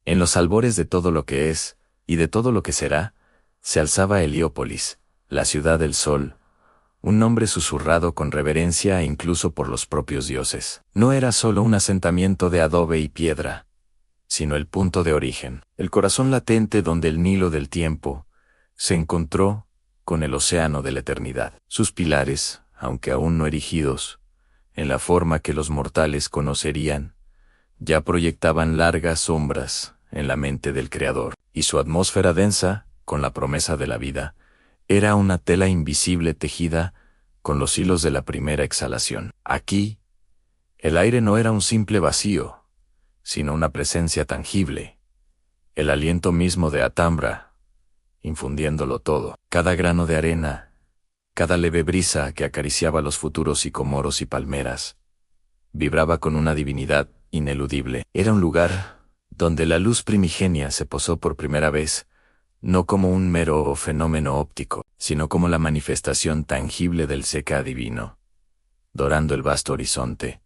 En los albores de todo lo que es, y de todo lo que será, se alzaba Heliópolis, la ciudad del sol, un nombre susurrado con reverencia incluso por los propios dioses. No era solo un asentamiento de adobe y piedra, sino el punto de origen, el corazón latente donde el Nilo del tiempo se encontró con el océano de la eternidad. Sus pilares, aunque aún no erigidos, en la forma que los mortales conocerían, ya proyectaban largas sombras en la mente del Creador, y su atmósfera densa, con la promesa de la vida, era una tela invisible tejida con los hilos de la primera exhalación. Aquí, el aire no era un simple vacío, sino una presencia tangible, el aliento mismo de Atambra, infundiéndolo todo. Cada grano de arena, cada leve brisa que acariciaba los futuros sicomoros y palmeras, vibraba con una divinidad ineludible. Era un lugar donde la luz primigenia se posó por primera vez, no como un mero fenómeno óptico, sino como la manifestación tangible del Seca divino, dorando el vasto horizonte,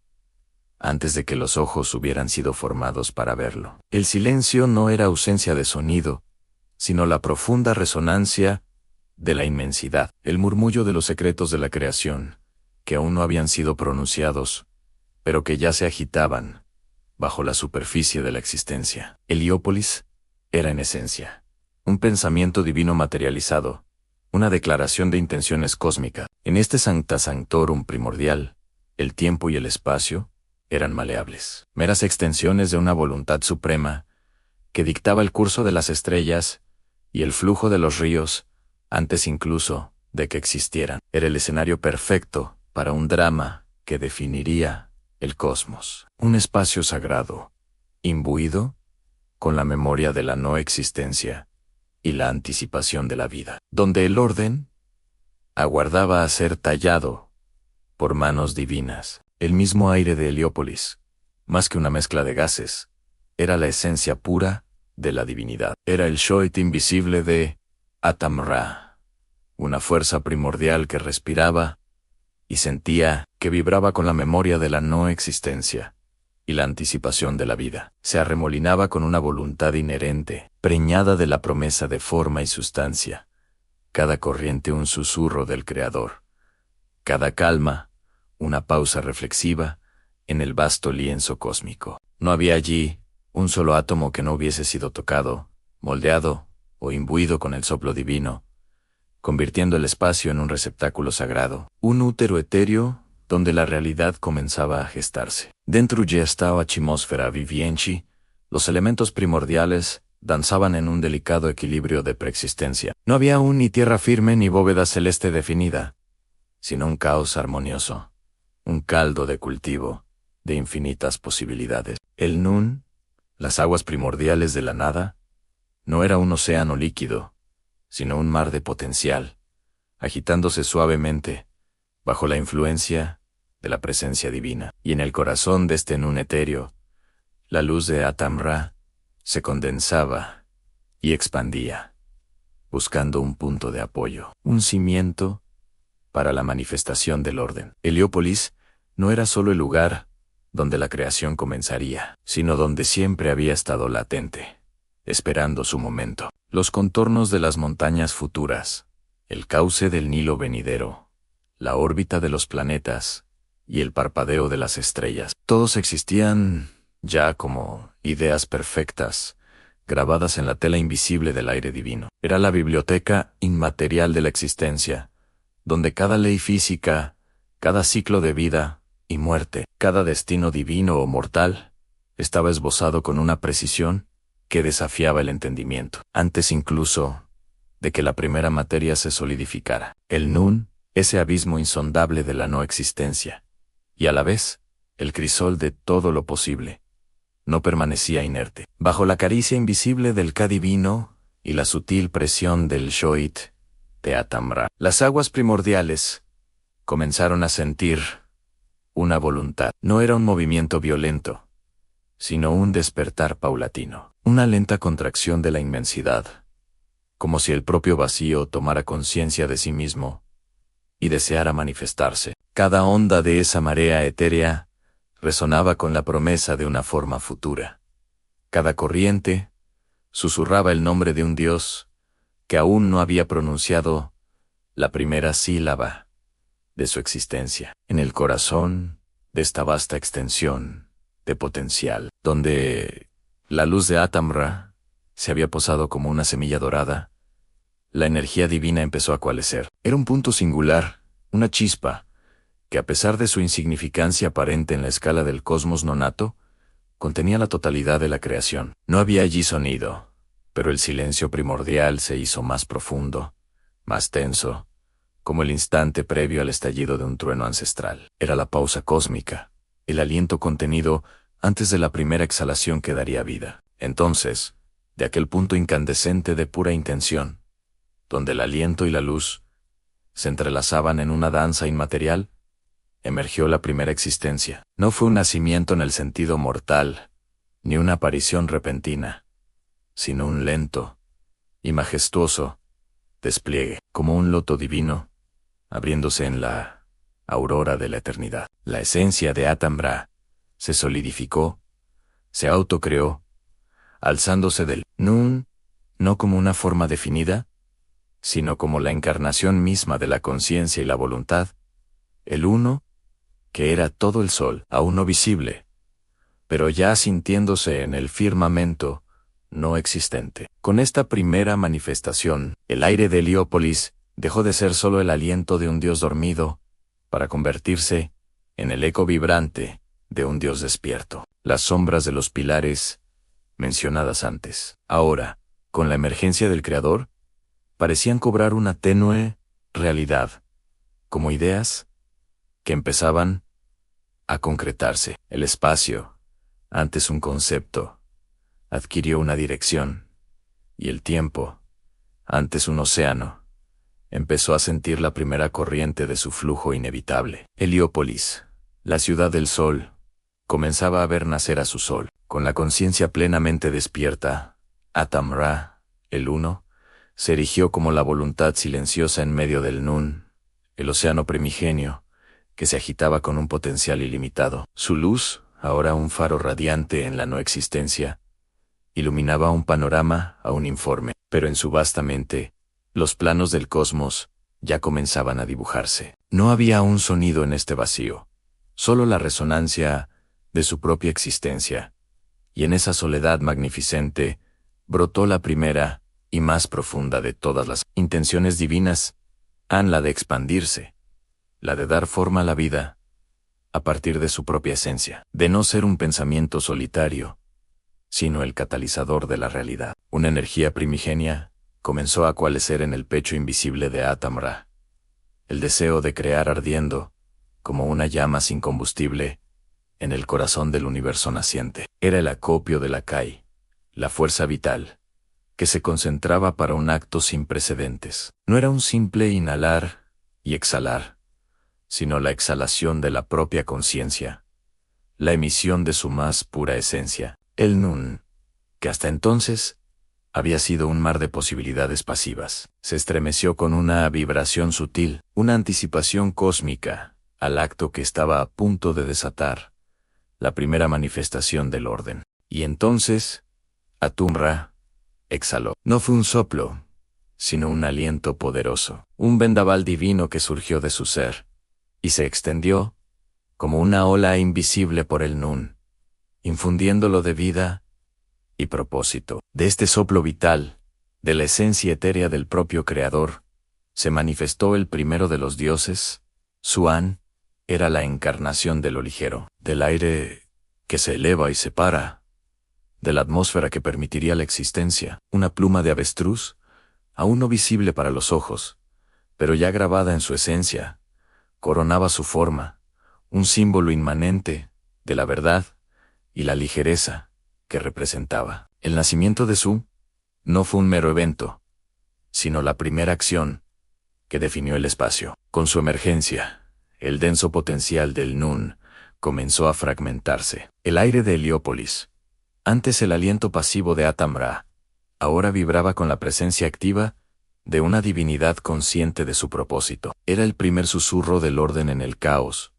antes de que los ojos hubieran sido formados para verlo. El silencio no era ausencia de sonido, sino la profunda resonancia de la inmensidad, el murmullo de los secretos de la creación, que aún no habían sido pronunciados, pero que ya se agitaban bajo la superficie de la existencia. Heliópolis era en esencia un pensamiento divino materializado, una declaración de intenciones cósmicas. En este Sancta Sanctorum primordial, el tiempo y el espacio eran maleables, meras extensiones de una voluntad suprema que dictaba el curso de las estrellas y el flujo de los ríos antes incluso de que existieran. Era el escenario perfecto para un drama que definiría el cosmos, un espacio sagrado, imbuido con la memoria de la no existencia y la anticipación de la vida, donde el orden aguardaba a ser tallado por manos divinas. El mismo aire de Heliópolis, más que una mezcla de gases, era la esencia pura de la divinidad. Era el Shoit invisible de Atam-Ra, una fuerza primordial que respiraba y sentía, que vibraba con la memoria de la no existencia y la anticipación de la vida. Se arremolinaba con una voluntad inherente, preñada de la promesa de forma y sustancia. Cada corriente un susurro del Creador. Cada calma, una pausa reflexiva en el vasto lienzo cósmico. No había allí un solo átomo que no hubiese sido tocado, moldeado o imbuido con el soplo divino, convirtiendo el espacio en un receptáculo sagrado, un útero etéreo donde la realidad comenzaba a gestarse. Dentro de esta atmósfera viviente, los elementos primordiales danzaban en un delicado equilibrio de preexistencia. No había aún ni tierra firme ni bóveda celeste definida, sino un caos armonioso, un caldo de cultivo de infinitas posibilidades. El Nun, las aguas primordiales de la nada, no era un océano líquido, sino un mar de potencial, agitándose suavemente bajo la influencia de la presencia divina. Y en el corazón de este Nun etéreo, la luz de Atam-Ra se condensaba y expandía, buscando un punto de apoyo, un cimiento para la manifestación del orden. Heliópolis no era solo el lugar donde la creación comenzaría, sino donde siempre había estado latente, esperando su momento. Los contornos de las montañas futuras, el cauce del Nilo venidero, la órbita de los planetas y el parpadeo de las estrellas, todos existían ya como ideas perfectas, grabadas en la tela invisible del aire divino. Era la biblioteca inmaterial de la existencia, donde cada ley física, cada ciclo de vida y muerte, cada destino divino o mortal, estaba esbozado con una precisión que desafiaba el entendimiento, antes incluso de que la primera materia se solidificara. El Nun, ese abismo insondable de la no existencia, y a la vez, el crisol de todo lo posible, no permanecía inerte. Bajo la caricia invisible del Ka divino y la sutil presión del Shoit de Atam-Ra, las aguas primordiales comenzaron a sentir una voluntad. No era un movimiento violento, sino un despertar paulatino, una lenta contracción de la inmensidad, como si el propio vacío tomara conciencia de sí mismo y deseara manifestarse. Cada onda de esa marea etérea resonaba con la promesa de una forma futura. Cada corriente, Susurraba el nombre de un dios que aún no había pronunciado la primera sílaba de su existencia. En el corazón de esta vasta extensión de potencial, donde la luz de Atam-Ra se había posado como una semilla dorada, la energía divina empezó a coalescer. Era un punto singular, una chispa, que a pesar de su insignificancia aparente en la escala del cosmos nonato, contenía la totalidad de la creación. No había allí sonido, pero el silencio primordial se hizo más profundo, más tenso, como el instante previo al estallido de un trueno ancestral. Era la pausa cósmica, el aliento contenido antes de la primera exhalación que daría vida. Entonces, de aquel punto incandescente de pura intención, donde el aliento y la luz se entrelazaban en una danza inmaterial, emergió la primera existencia. No fue un nacimiento en el sentido mortal, ni una aparición repentina, sino un lento y majestuoso despliegue, como un loto divino, abriéndose en la aurora de la eternidad. La esencia de Atam-Ra se solidificó, se autocreó, alzándose del Nun, no como una forma definida, sino como la encarnación misma de la conciencia y la voluntad, el uno, que era todo el sol, aún no visible, pero ya sintiéndose en el firmamento no existente. Con esta primera manifestación, el aire de Heliópolis dejó de ser solo el aliento de un dios dormido, para convertirse en el eco vibrante de un dios despierto. Las sombras de los pilares, mencionadas antes, ahora, con la emergencia del Creador, parecían cobrar una tenue realidad, como ideas que empezaban a concretarse. El espacio, antes un concepto, adquirió una dirección, y el tiempo, antes un océano, empezó a sentir la primera corriente de su flujo inevitable. Heliópolis, la ciudad del sol, comenzaba a ver nacer a su sol. Con la conciencia plenamente despierta, Atam-Ra, el uno, se erigió como la voluntad silenciosa en medio del Nun, el océano primigenio, que se agitaba con un potencial ilimitado. Su luz, ahora un faro radiante en la no existencia, iluminaba un panorama aún informe, pero en su vasta mente, los planos del cosmos ya comenzaban a dibujarse. No había un sonido en este vacío, solo la resonancia de su propia existencia, y en esa soledad magnificente brotó la primera y más profunda de todas las intenciones divinas, la de expandirse, la de dar forma a la vida, a partir de su propia esencia, de no ser un pensamiento solitario, sino el catalizador de la realidad. Una energía primigenia comenzó a coalescer en el pecho invisible de Atam-Ra, el deseo de crear ardiendo, como una llama sin combustible, en el corazón del universo naciente. Era el acopio de la Kai, la fuerza vital, que se concentraba para un acto sin precedentes. No era un simple inhalar y exhalar, sino la exhalación de la propia conciencia, la emisión de su más pura esencia. El Nun, que hasta entonces había sido un mar de posibilidades pasivas, se estremeció con una vibración sutil, una anticipación cósmica, al acto que estaba a punto de desatar la primera manifestación del orden. Y entonces, Atum-Ra exhaló. No fue un soplo, sino un aliento poderoso, un vendaval divino que surgió de su ser, y se extendió, como una ola invisible por el Nun, infundiéndolo de vida y propósito. De este soplo vital, de la esencia etérea del propio Creador, se manifestó el primero de los dioses. Suan era la encarnación de lo ligero, del aire que se eleva y separa, de la atmósfera que permitiría la existencia. Una pluma de avestruz, aún no visible para los ojos, pero ya grabada en su esencia, coronaba su forma, un símbolo inmanente de la verdad y la ligereza que representaba. El nacimiento de Su no fue un mero evento, sino la primera acción que definió el espacio. Con su emergencia, el denso potencial del Nun comenzó a fragmentarse. El aire de Heliópolis, antes el aliento pasivo de Atam-Ra, ahora vibraba con la presencia activa de una divinidad consciente de su propósito. Era el primer susurro del orden en el caos,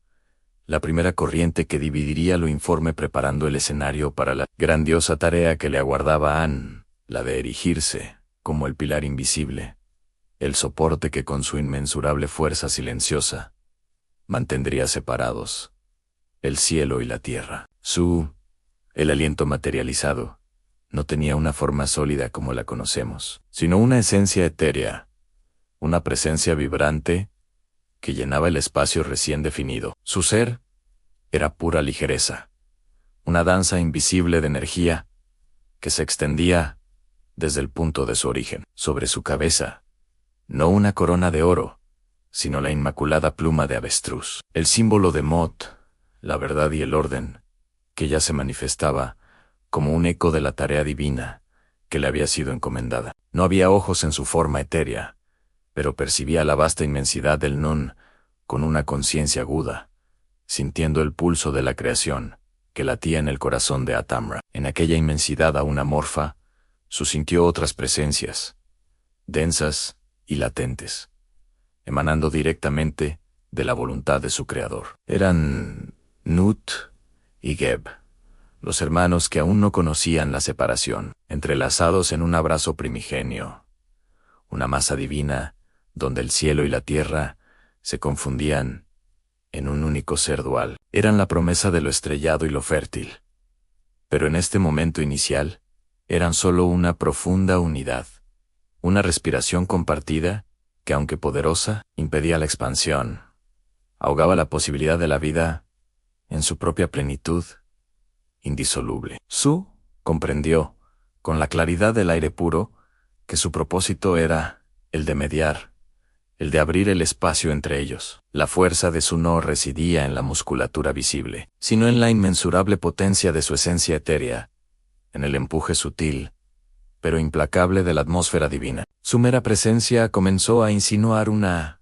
la primera corriente que dividiría lo informe preparando el escenario para la grandiosa tarea que le aguardaba a la de erigirse como el pilar invisible, el soporte que con su inmensurable fuerza silenciosa mantendría separados el cielo y la tierra. El aliento materializado, no tenía una forma sólida como la conocemos, sino una esencia etérea, una presencia vibrante que llenaba el espacio recién definido. Su ser era pura ligereza, una danza invisible de energía que se extendía desde el punto de su origen. Sobre su cabeza, no una corona de oro, sino la inmaculada pluma de avestruz, el símbolo de Mot, la verdad y el orden, que ya se manifestaba como un eco de la tarea divina que le había sido encomendada. No había ojos en su forma etérea, pero percibía la vasta inmensidad del Nun con una conciencia aguda, sintiendo el pulso de la creación que latía en el corazón de Atamra. En aquella inmensidad aún amorfa, sintió otras presencias, densas y latentes, emanando directamente de la voluntad de su creador. Eran Nut y Geb, los hermanos que aún no conocían la separación, entrelazados en un abrazo primigenio, una masa divina donde el cielo y la tierra se confundían en un único ser dual. Eran la promesa de lo estrellado y lo fértil. Pero en este momento inicial, eran solo una profunda unidad, una respiración compartida que, aunque poderosa, impedía la expansión, ahogaba la posibilidad de la vida en su propia plenitud indisoluble. Su comprendió, con la claridad del aire puro, que su propósito era el de mediar, el de abrir el espacio entre ellos. La fuerza de su no residía en la musculatura visible, sino en la inmensurable potencia de su esencia etérea, en el empuje sutil, pero implacable de la atmósfera divina. Su mera presencia comenzó a insinuar una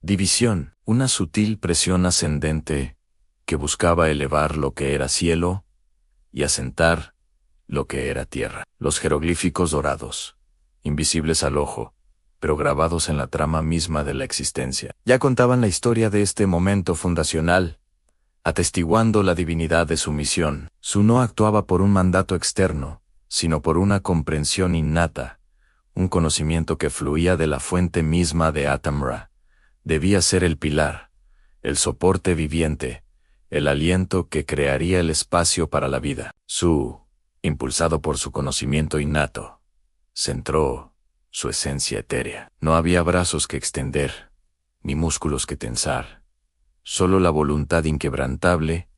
división, una sutil presión ascendente que buscaba elevar lo que era cielo y asentar lo que era tierra. Los jeroglíficos dorados, invisibles al ojo, pero grabados en la trama misma de la existencia, ya contaban la historia de este momento fundacional, atestiguando la divinidad de su misión. Su no actuaba por un mandato externo, sino por una comprensión innata, un conocimiento que fluía de la fuente misma de Atamra. Debía ser el pilar, el soporte viviente, el aliento que crearía el espacio para la vida. Impulsado por su conocimiento innato, centró su esencia etérea. No había brazos que extender, ni músculos que tensar, solo la voluntad inquebrantable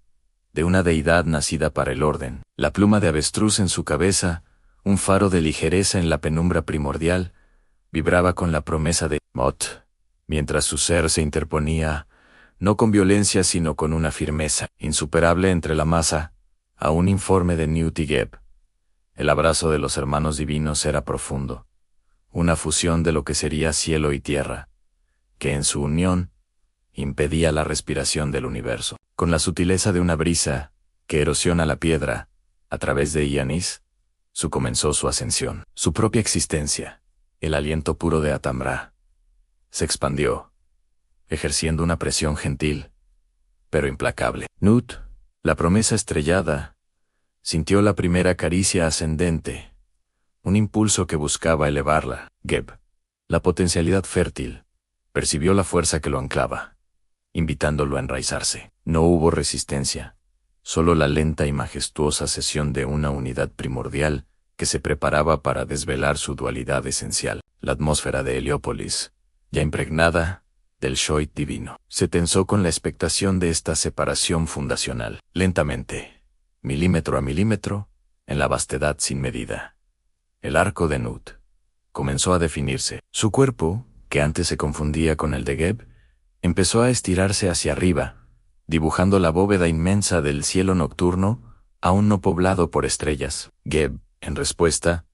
de una deidad nacida para el orden. La pluma de avestruz en su cabeza, un faro de ligereza en la penumbra primordial, vibraba con la promesa de Mot, mientras su ser se interponía, no con violencia sino con una firmeza insuperable entre la masa, a un informe de Nut y Geb. El abrazo de los hermanos divinos era profundo, una fusión de lo que sería cielo y tierra, que en su unión impedía la respiración del universo. Con la sutileza de una brisa que erosiona la piedra, a través de Ianis, comenzó su ascensión. Su propia existencia, el aliento puro de Atamra, se expandió, ejerciendo una presión gentil, pero implacable. Nut, la promesa estrellada, sintió la primera caricia ascendente, un impulso que buscaba elevarla. Geb, la potencialidad fértil, percibió la fuerza que lo anclaba, invitándolo a enraizarse. No hubo resistencia, solo la lenta y majestuosa cesión de una unidad primordial que se preparaba para desvelar su dualidad esencial. La atmósfera de Heliópolis, ya impregnada del Shoit divino, se tensó con la expectación de esta separación fundacional. Lentamente, milímetro a milímetro, en la vastedad sin medida, el arco de Nut comenzó a definirse. Su cuerpo, que antes se confundía con el de Geb, empezó a estirarse hacia arriba, dibujando la bóveda inmensa del cielo nocturno, aún no poblado por estrellas. Geb, en respuesta,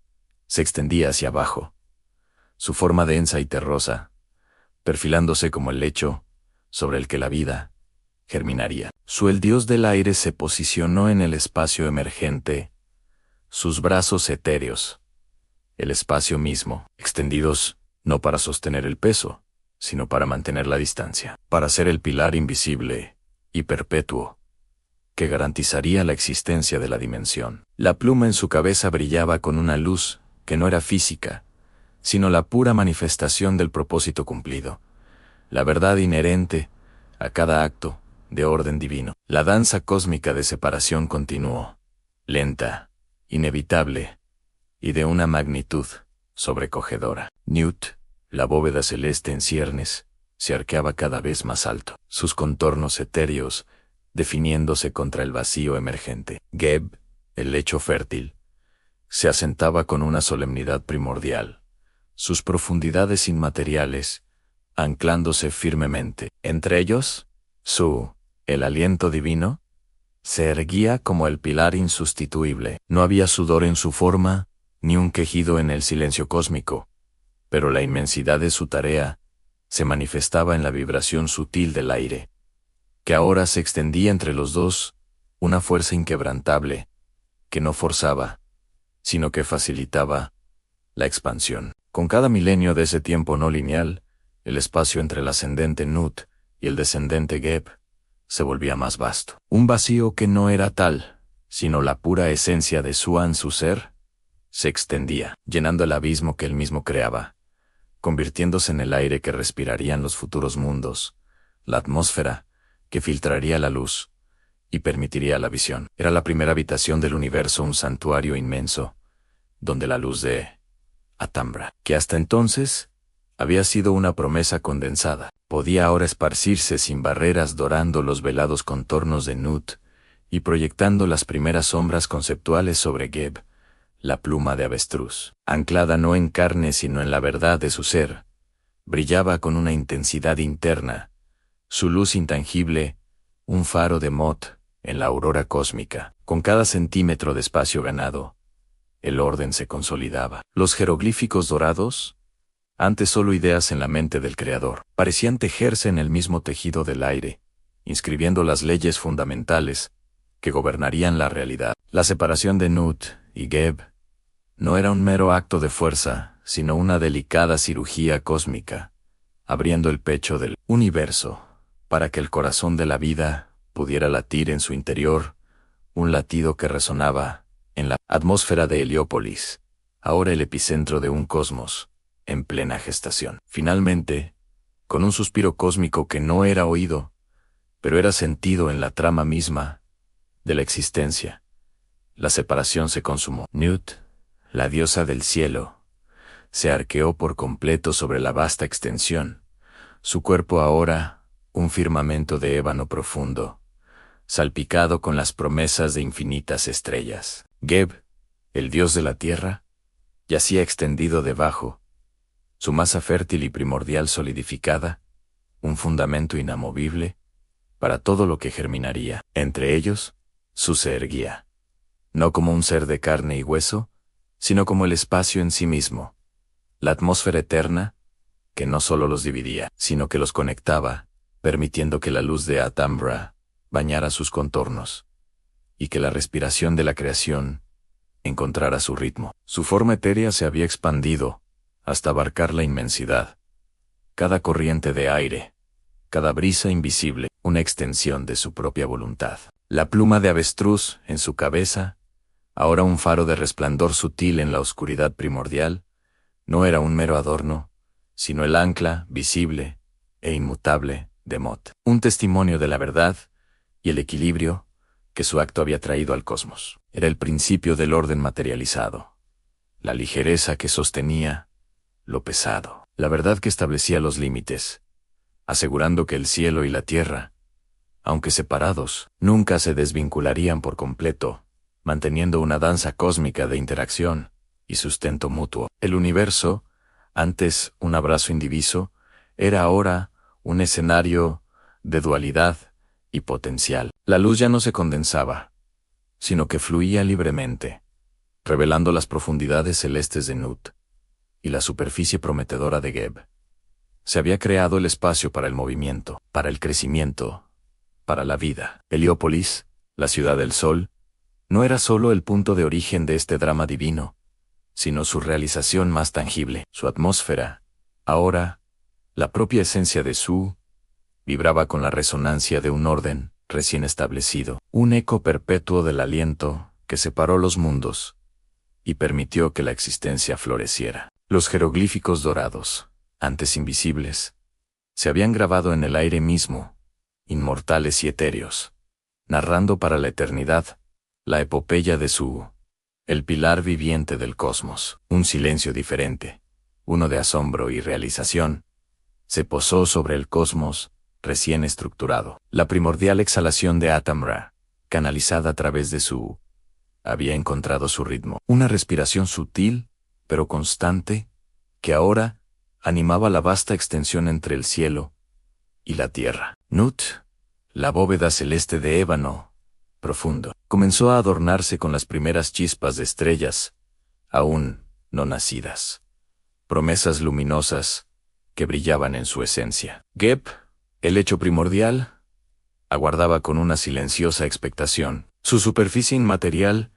se extendía hacia abajo, su forma densa y terrosa, perfilándose como el lecho sobre el que la vida germinaría. El dios del aire se posicionó en el espacio emergente, sus brazos etéreos, el espacio mismo, extendidos no para sostener el peso, sino para mantener la distancia, para ser el pilar invisible y perpetuo que garantizaría la existencia de la dimensión. La pluma en su cabeza brillaba con una luz que no era física, sino la pura manifestación del propósito cumplido, la verdad inherente a cada acto de orden divino. La danza cósmica de separación continuó, lenta, inevitable, y de una magnitud sobrecogedora. Newt, la bóveda celeste en ciernes, se arqueaba cada vez más alto, sus contornos etéreos definiéndose contra el vacío emergente. Geb, el lecho fértil, se asentaba con una solemnidad primordial, sus profundidades inmateriales anclándose firmemente. Entre ellos, el aliento divino, se erguía como el pilar insustituible. No había sudor en su forma, ni un quejido en el silencio cósmico, pero la inmensidad de su tarea se manifestaba en la vibración sutil del aire, que ahora se extendía entre los dos, una fuerza inquebrantable, que no forzaba, sino que facilitaba la expansión. Con cada milenio de ese tiempo no lineal, el espacio entre el ascendente Nut y el descendente Geb se volvía más vasto. Un vacío que no era tal, sino la pura esencia de su ser, se extendía, llenando el abismo que él mismo creaba, convirtiéndose en el aire que respirarían los futuros mundos, la atmósfera que filtraría la luz y permitiría la visión. Era la primera habitación del universo, un santuario inmenso, donde la luz de Atambra, que hasta entonces había sido una promesa condensada, podía ahora esparcirse sin barreras, dorando los velados contornos de Nut y proyectando las primeras sombras conceptuales sobre Geb, la pluma de avestruz. Anclada no en carne sino en la verdad de su ser, brillaba con una intensidad interna, su luz intangible, un faro de Mot en la aurora cósmica. Con cada centímetro de espacio ganado, el orden se consolidaba. Los jeroglíficos dorados, antes solo ideas en la mente del Creador, parecían tejerse en el mismo tejido del aire, inscribiendo las leyes fundamentales que gobernarían la realidad. La separación de Nut y Geb no era un mero acto de fuerza, sino una delicada cirugía cósmica, abriendo el pecho del universo para que el corazón de la vida pudiera latir en su interior, un latido que resonaba en la atmósfera de Heliópolis, ahora el epicentro de un cosmos en plena gestación. Finalmente, con un suspiro cósmico que no era oído, pero era sentido en la trama misma de la existencia, la separación se consumó. Nut, la diosa del cielo, se arqueó por completo sobre la vasta extensión, su cuerpo ahora un firmamento de ébano profundo, salpicado con las promesas de infinitas estrellas. Geb, el dios de la tierra, yacía extendido debajo, su masa fértil y primordial solidificada, un fundamento inamovible para todo lo que germinaría. Entre ellos, se erguía, no como un ser de carne y hueso, sino como el espacio en sí mismo, la atmósfera eterna, que no solo los dividía, sino que los conectaba, permitiendo que la luz de Atambra bañara sus contornos, y que la respiración de la creación encontrara su ritmo. Su forma etérea se había expandido hasta abarcar la inmensidad. Cada corriente de aire, cada brisa invisible, una extensión de su propia voluntad. La pluma de avestruz en su cabeza, ahora un faro de resplandor sutil en la oscuridad primordial, no era un mero adorno, sino el ancla visible e inmutable de Mot, un testimonio de la verdad y el equilibrio que su acto había traído al cosmos. Era el principio del orden materializado, la ligereza que sostenía lo pesado, la verdad que establecía los límites, asegurando que el cielo y la tierra, aunque separados, nunca se desvincularían por completo, manteniendo una danza cósmica de interacción y sustento mutuo. El universo, antes un abrazo indiviso, era ahora un escenario de dualidad y potencial. La luz ya no se condensaba, sino que fluía libremente, revelando las profundidades celestes de Nut y la superficie prometedora de Geb. Se había creado el espacio para el movimiento, para el crecimiento, para la vida. Heliópolis, la ciudad del sol, no era solo el punto de origen de este drama divino, sino su realización más tangible. Su atmósfera, ahora, la propia esencia de vibraba con la resonancia de un orden recién establecido, un eco perpetuo del aliento que separó los mundos, y permitió que la existencia floreciera. Los jeroglíficos dorados, antes invisibles, se habían grabado en el aire mismo, inmortales y etéreos, narrando para la eternidad la epopeya de Su, el pilar viviente del cosmos. Un silencio diferente, uno de asombro y realización, se posó sobre el cosmos recién estructurado. La primordial exhalación de Atam-Ra, canalizada a través de Su, había encontrado su ritmo. Una respiración sutil, pero constante, que ahora animaba la vasta extensión entre el cielo y la tierra. Nut, la bóveda celeste de ébano, profundo, comenzó a adornarse con las primeras chispas de estrellas, aún no nacidas. Promesas luminosas que brillaban en su esencia. Geb, el hecho primordial, aguardaba con una silenciosa expectación, su superficie inmaterial,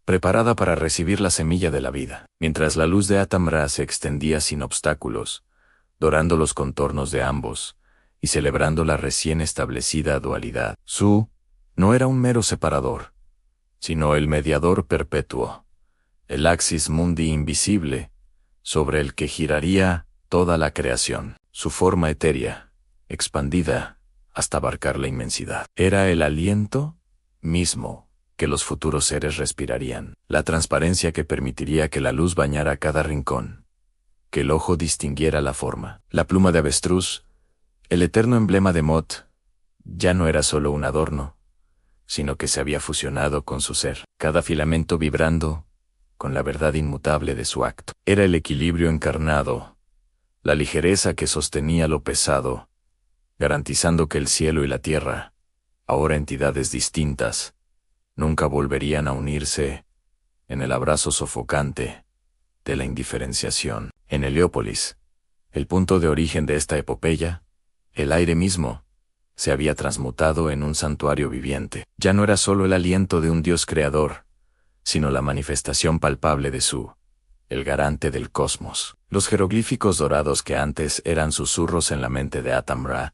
preparada para recibir la semilla de la vida, mientras la luz de Atam-Ra se extendía sin obstáculos, dorando los contornos de ambos y celebrando la recién establecida dualidad. Su no era un mero separador, sino el mediador perpetuo, el axis mundi invisible, sobre el que giraría toda la creación. Su forma etérea, expandida hasta abarcar la inmensidad, era el aliento mismo que los futuros seres respirarían, la transparencia que permitiría que la luz bañara cada rincón, que el ojo distinguiera la forma. La pluma de avestruz, el eterno emblema de Mot, ya no era solo un adorno, sino que se había fusionado con su ser, cada filamento vibrando con la verdad inmutable de su acto. Era el equilibrio encarnado, la ligereza que sostenía lo pesado, garantizando que el cielo y la tierra, ahora entidades distintas, nunca volverían a unirse en el abrazo sofocante de la indiferenciación. En Heliópolis, el punto de origen de esta epopeya, el aire mismo, se había transmutado en un santuario viviente. Ya no era solo el aliento de un Dios creador, sino la manifestación palpable de Su, el garante del cosmos. Los jeroglíficos dorados que antes eran susurros en la mente de Atam-Ra,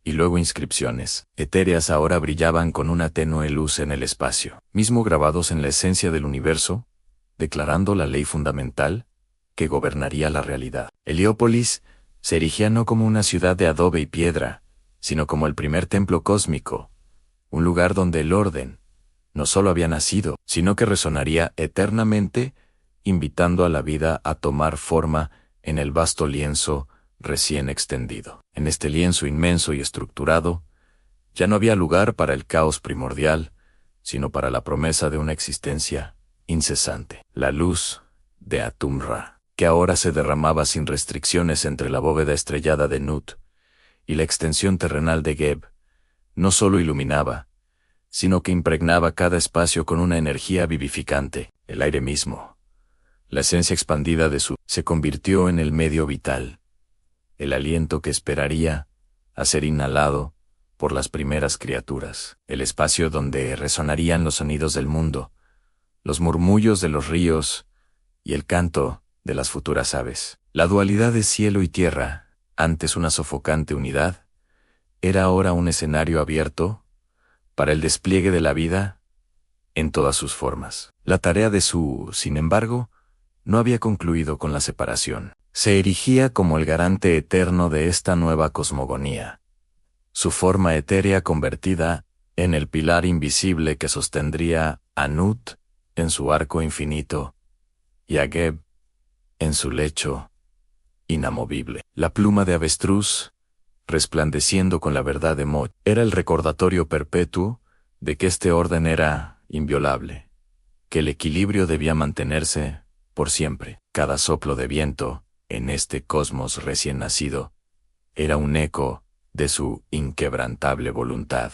y luego inscripciones etéreas, ahora brillaban con una tenue luz en el espacio, mismo grabados en la esencia del universo, declarando la ley fundamental que gobernaría la realidad. Heliópolis se erigía no como una ciudad de adobe y piedra, sino como el primer templo cósmico, un lugar donde el orden no solo había nacido, sino que resonaría eternamente, invitando a la vida a tomar forma en el vasto lienzo recién extendido. En este lienzo inmenso y estructurado, ya no había lugar para el caos primordial, sino para la promesa de una existencia incesante. La luz de Atum-Ra, que ahora se derramaba sin restricciones entre la bóveda estrellada de Nut y la extensión terrenal de Geb, no solo iluminaba, sino que impregnaba cada espacio con una energía vivificante. El aire mismo, la esencia expandida de Su, se convirtió en el medio vital, el aliento que esperaría a ser inhalado por las primeras criaturas, el espacio donde resonarían los sonidos del mundo, los murmullos de los ríos y el canto de las futuras aves. La dualidad de cielo y tierra, antes una sofocante unidad, era ahora un escenario abierto para el despliegue de la vida en todas sus formas. La tarea de Su, sin embargo, no había concluido con la separación. Se erigía como el garante eterno de esta nueva cosmogonía, su forma etérea convertida en el pilar invisible que sostendría a Nut en su arco infinito y a Geb en su lecho inamovible. La pluma de avestruz, resplandeciendo con la verdad de Mot, era el recordatorio perpetuo de que este orden era inviolable, que el equilibrio debía mantenerse por siempre. Cada soplo de viento, en este cosmos recién nacido, era un eco de su inquebrantable voluntad,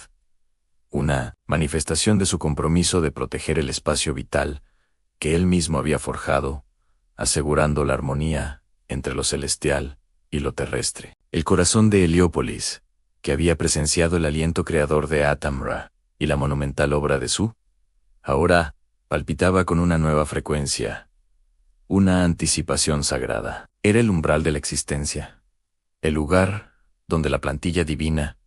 una manifestación de su compromiso de proteger el espacio vital que él mismo había forjado, asegurando la armonía entre lo celestial y lo terrestre. El corazón de Heliópolis, que había presenciado el aliento creador de Atam-Ra y la monumental obra de Su, ahora palpitaba con una nueva frecuencia, una anticipación sagrada. Era el umbral de la existencia, el lugar donde la plantilla divina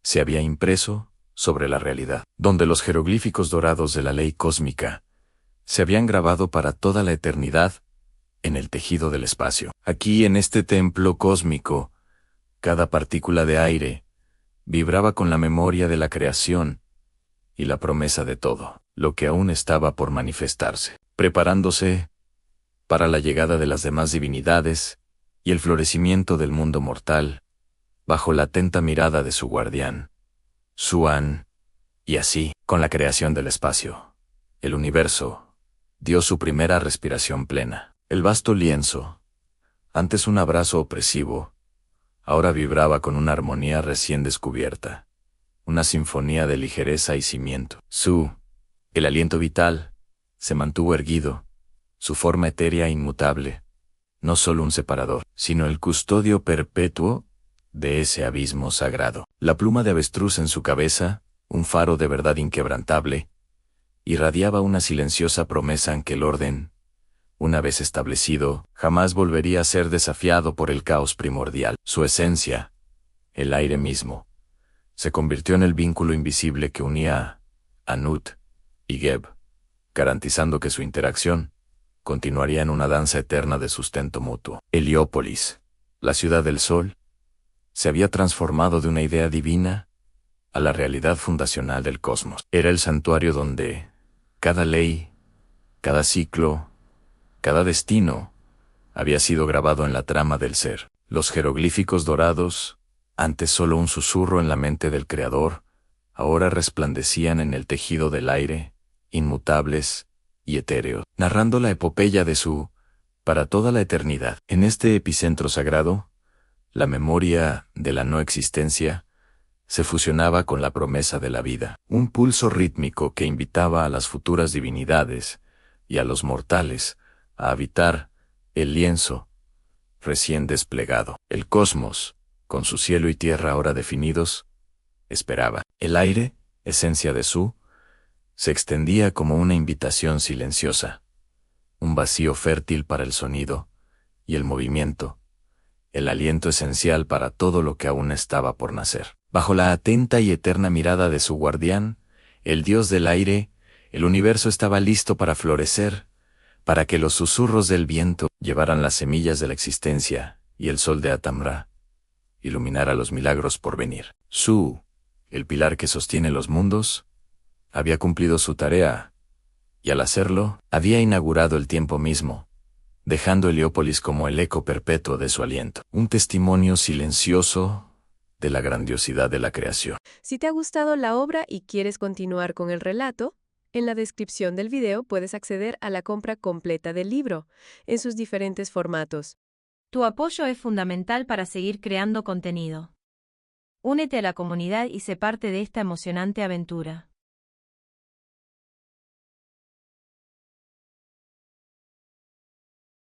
se había impreso sobre la realidad, donde los jeroglíficos dorados de la ley cósmica se habían grabado para toda la eternidad en el tejido del espacio. Aquí, en este templo cósmico, cada partícula de aire vibraba con la memoria de la creación y la promesa de todo lo que aún estaba por manifestarse, preparándose para la llegada de las demás divinidades y el florecimiento del mundo mortal, bajo la atenta mirada de su guardián, Suan. Y así, con la creación del espacio, el universo dio su primera respiración plena. El vasto lienzo, antes un abrazo opresivo, ahora vibraba con una armonía recién descubierta, una sinfonía de ligereza y cimiento. El aliento vital, se mantuvo erguido, su forma etérea e inmutable, no solo un separador, sino el custodio perpetuo de ese abismo sagrado. La pluma de avestruz en su cabeza, un faro de verdad inquebrantable, irradiaba una silenciosa promesa en que el orden, una vez establecido, jamás volvería a ser desafiado por el caos primordial. Su esencia, el aire mismo, se convirtió en el vínculo invisible que unía a Nut y Geb, garantizando que su interacción continuaría en una danza eterna de sustento mutuo. Heliópolis, la ciudad del sol, se había transformado de una idea divina a la realidad fundacional del cosmos. Era el santuario donde cada ley, cada ciclo, cada destino había sido grabado en la trama del ser. Los jeroglíficos dorados, antes solo un susurro en la mente del Creador, ahora resplandecían en el tejido del aire, inmutables y etéreos, narrando la epopeya de para toda la eternidad. En este epicentro sagrado, la memoria de la no existencia se fusionaba con la promesa de la vida, un pulso rítmico que invitaba a las futuras divinidades y a los mortales a habitar el lienzo recién desplegado. El cosmos, con su cielo y tierra ahora definidos, esperaba. El aire, esencia de se extendía como una invitación silenciosa, un vacío fértil para el sonido y el movimiento, el aliento esencial para todo lo que aún estaba por nacer. Bajo la atenta y eterna mirada de su guardián, el dios del aire, el universo estaba listo para florecer, para que los susurros del viento llevaran las semillas de la existencia y el sol de Atamra iluminara los milagros por venir. El pilar que sostiene los mundos, había cumplido su tarea, y al hacerlo, había inaugurado el tiempo mismo, dejando Heliópolis como el eco perpetuo de su aliento, un testimonio silencioso de la grandiosidad de la creación. Si te ha gustado la obra y quieres continuar con el relato, en la descripción del video puedes acceder a la compra completa del libro, en sus diferentes formatos. Tu apoyo es fundamental para seguir creando contenido. Únete a la comunidad y sé parte de esta emocionante aventura.